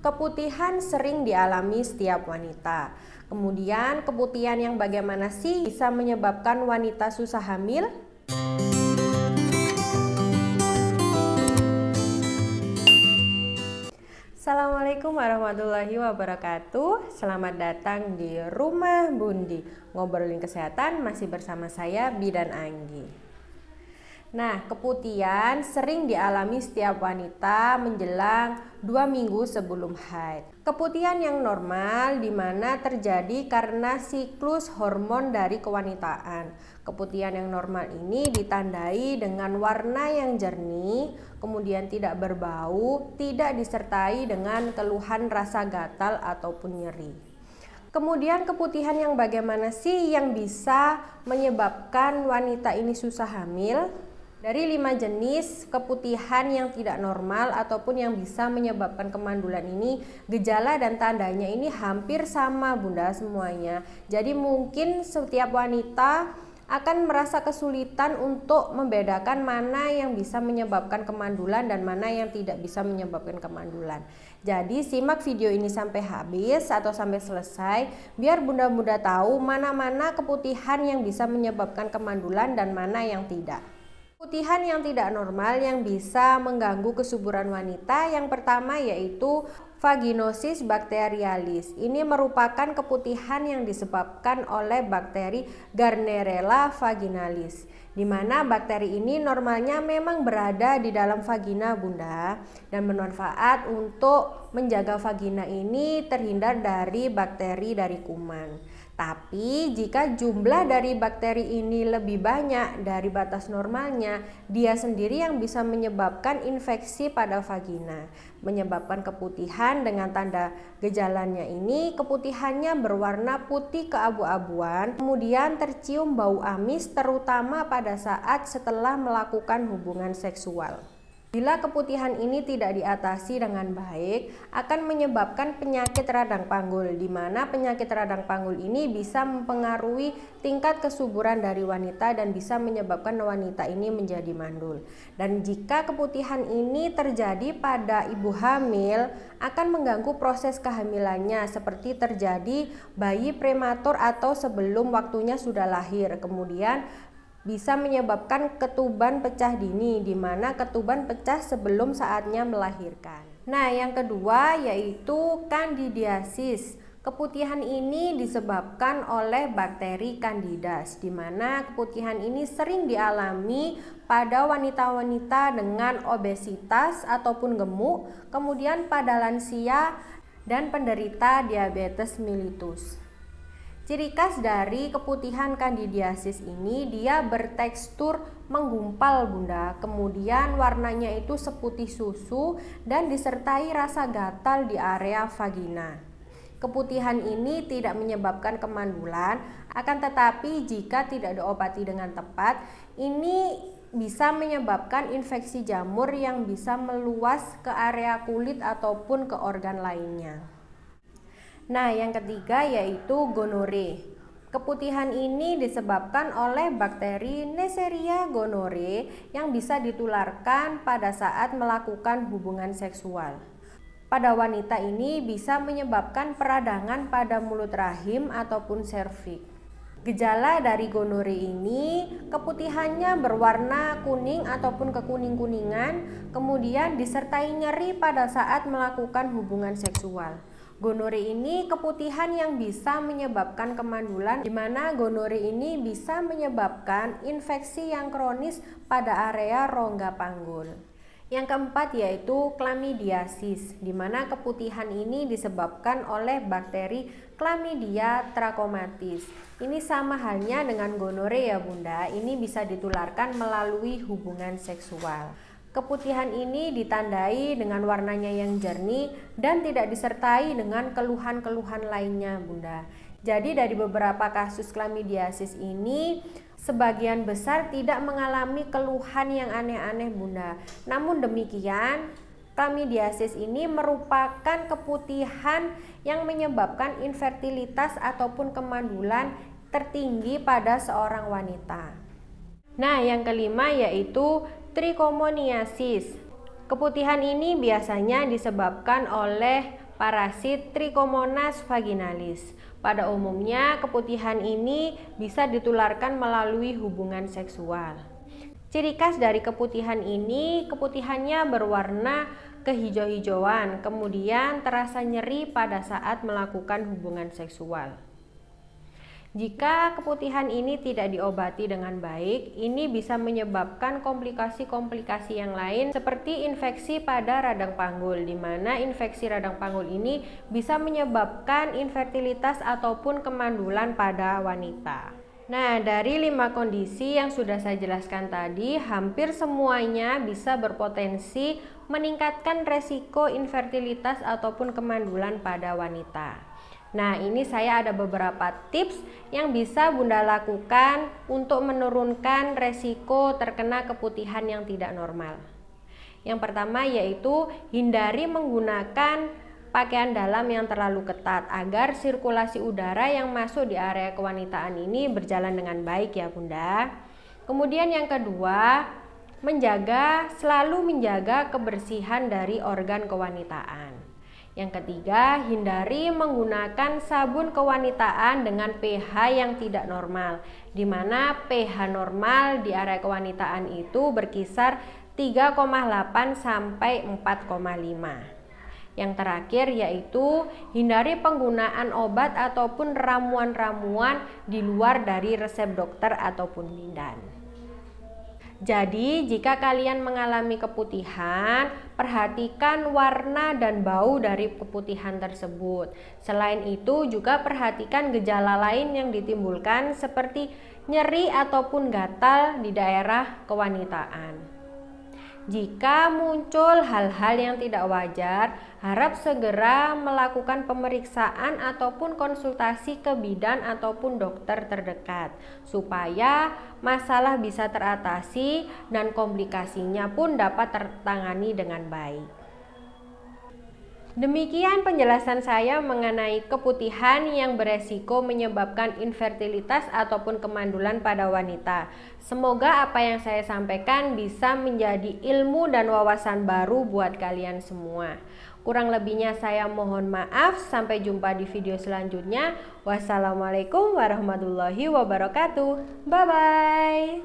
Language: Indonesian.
Keputihan sering dialami setiap wanita. Kemudian keputihan yang bagaimana sih bisa menyebabkan wanita susah hamil? Assalamualaikum warahmatullahi wabarakatuh. Selamat datang di Rumah Bundi. Ngobrolin kesehatan masih bersama saya Bidan Anggi. Nah, keputihan sering dialami setiap wanita menjelang 2 minggu sebelum haid. Keputihan yang normal di mana terjadi karena siklus hormon dari kewanitaan. Keputihan yang normal ini ditandai dengan warna yang jernih, kemudian tidak berbau, tidak disertai dengan keluhan rasa gatal ataupun nyeri. Kemudian keputihan yang bagaimana sih yang bisa menyebabkan wanita ini susah hamil? Dari 5 jenis keputihan yang tidak normal ataupun yang bisa menyebabkan kemandulan ini, gejala dan tandanya ini hampir sama Bunda semuanya. Jadi mungkin setiap wanita akan merasa kesulitan untuk membedakan mana yang bisa menyebabkan kemandulan dan mana yang tidak bisa menyebabkan kemandulan. Jadi simak video ini sampai habis atau sampai selesai biar Bunda-bunda tahu mana-mana keputihan yang bisa menyebabkan kemandulan dan mana yang tidak. Keputihan yang tidak normal yang bisa mengganggu kesuburan wanita yang pertama yaitu vaginosis bacterialis. Ini merupakan keputihan yang disebabkan oleh bakteri Gardnerella vaginalis, di mana bakteri ini normalnya memang berada di dalam vagina Bunda dan bermanfaat untuk menjaga vagina ini terhindar dari bakteri dari kuman. Tapi jika jumlah dari bakteri ini lebih banyak dari batas normalnya, dia sendiri yang bisa menyebabkan infeksi pada vagina, menyebabkan keputihan dengan tanda gejalanya ini. Keputihannya berwarna putih keabu-abuan, kemudian tercium bau amis terutama pada saat setelah melakukan hubungan seksual. Bila keputihan ini tidak diatasi dengan baik, akan menyebabkan penyakit radang panggul, di mana penyakit radang panggul ini bisa mempengaruhi tingkat kesuburan dari wanita dan bisa menyebabkan wanita ini menjadi mandul. Dan jika keputihan ini terjadi pada ibu hamil, akan mengganggu proses kehamilannya seperti terjadi bayi prematur atau sebelum waktunya sudah lahir. Kemudian bisa menyebabkan ketuban pecah dini, di mana ketuban pecah sebelum saatnya melahirkan. Nah, yang kedua yaitu kandidiasis. Keputihan ini disebabkan oleh bakteri Candidas, di mana keputihan ini sering dialami pada wanita-wanita dengan obesitas ataupun gemuk, kemudian pada lansia dan penderita diabetes mellitus. Ciri khas dari keputihan kandidiasis ini dia bertekstur menggumpal Bunda, kemudian warnanya itu seputih susu dan disertai rasa gatal di area vagina. Keputihan ini tidak menyebabkan kemandulan, akan tetapi jika tidak diobati dengan tepat, ini bisa menyebabkan infeksi jamur yang bisa meluas ke area kulit ataupun ke organ lainnya. Nah, yang ketiga yaitu gonore. Keputihan ini disebabkan oleh bakteri Neisseria gonorrhoeae yang bisa ditularkan pada saat melakukan hubungan seksual. Pada wanita ini bisa menyebabkan peradangan pada mulut rahim ataupun serviks. Gejala dari gonore ini keputihannya berwarna kuning ataupun kekuning-kuningan, kemudian disertai nyeri pada saat melakukan hubungan seksual. Gonore ini keputihan yang bisa menyebabkan kemandulan, di mana gonore ini bisa menyebabkan infeksi yang kronis pada area rongga panggul. Yang keempat yaitu chlamydiasis, di mana keputihan ini disebabkan oleh bakteri Chlamydia trachomatis. Ini sama halnya dengan gonore ya Bunda, ini bisa ditularkan melalui hubungan seksual. Keputihan ini ditandai dengan warnanya yang jernih dan tidak disertai dengan keluhan-keluhan lainnya Bunda. Jadi dari beberapa kasus chlamydiasis ini sebagian besar tidak mengalami keluhan yang aneh-aneh Bunda. Namun demikian, chlamydiasis ini merupakan keputihan yang menyebabkan infertilitas ataupun kemandulan tertinggi pada seorang wanita. Nah, yang kelima yaitu trichomoniasis. Keputihan ini biasanya disebabkan oleh parasit Trichomonas vaginalis. Pada umumnya, keputihan ini bisa ditularkan melalui hubungan seksual. Ciri khas dari keputihan ini, keputihannya berwarna kehijau-hijauan, kemudian terasa nyeri pada saat melakukan hubungan seksual. Jika keputihan ini tidak diobati dengan baik, ini bisa menyebabkan komplikasi-komplikasi yang lain seperti infeksi pada radang panggul, di mana infeksi radang panggul ini bisa menyebabkan infertilitas ataupun kemandulan pada wanita. Nah, dari 5 kondisi yang sudah saya jelaskan tadi, hampir semuanya bisa berpotensi meningkatkan resiko infertilitas ataupun kemandulan pada wanita. Nah, ini saya ada beberapa tips yang bisa Bunda lakukan untuk menurunkan resiko terkena keputihan yang tidak normal. Yang pertama yaitu hindari menggunakan pakaian dalam yang terlalu ketat agar sirkulasi udara yang masuk di area kewanitaan ini berjalan dengan baik ya Bunda. Kemudian yang kedua, selalu menjaga kebersihan dari organ kewanitaan. Yang ketiga, hindari menggunakan sabun kewanitaan dengan pH yang tidak normal, di mana pH normal di area kewanitaan itu berkisar 3,8 sampai 4,5. Yang terakhir yaitu hindari penggunaan obat ataupun ramuan-ramuan di luar dari resep dokter ataupun bidan. Jadi, jika kalian mengalami keputihan, perhatikan warna dan bau dari keputihan tersebut. Selain itu, juga perhatikan gejala lain yang ditimbulkan seperti nyeri ataupun gatal di daerah kewanitaan. Jika muncul hal-hal yang tidak wajar, harap segera melakukan pemeriksaan ataupun konsultasi ke bidan ataupun dokter terdekat supaya masalah bisa teratasi dan komplikasinya pun dapat tertangani dengan baik. Demikian penjelasan saya mengenai keputihan yang beresiko menyebabkan infertilitas ataupun kemandulan pada wanita. Semoga apa yang saya sampaikan bisa menjadi ilmu dan wawasan baru buat kalian semua. Kurang lebihnya saya mohon maaf. Sampai jumpa di video selanjutnya. Wassalamualaikum warahmatullahi wabarakatuh. Bye-bye.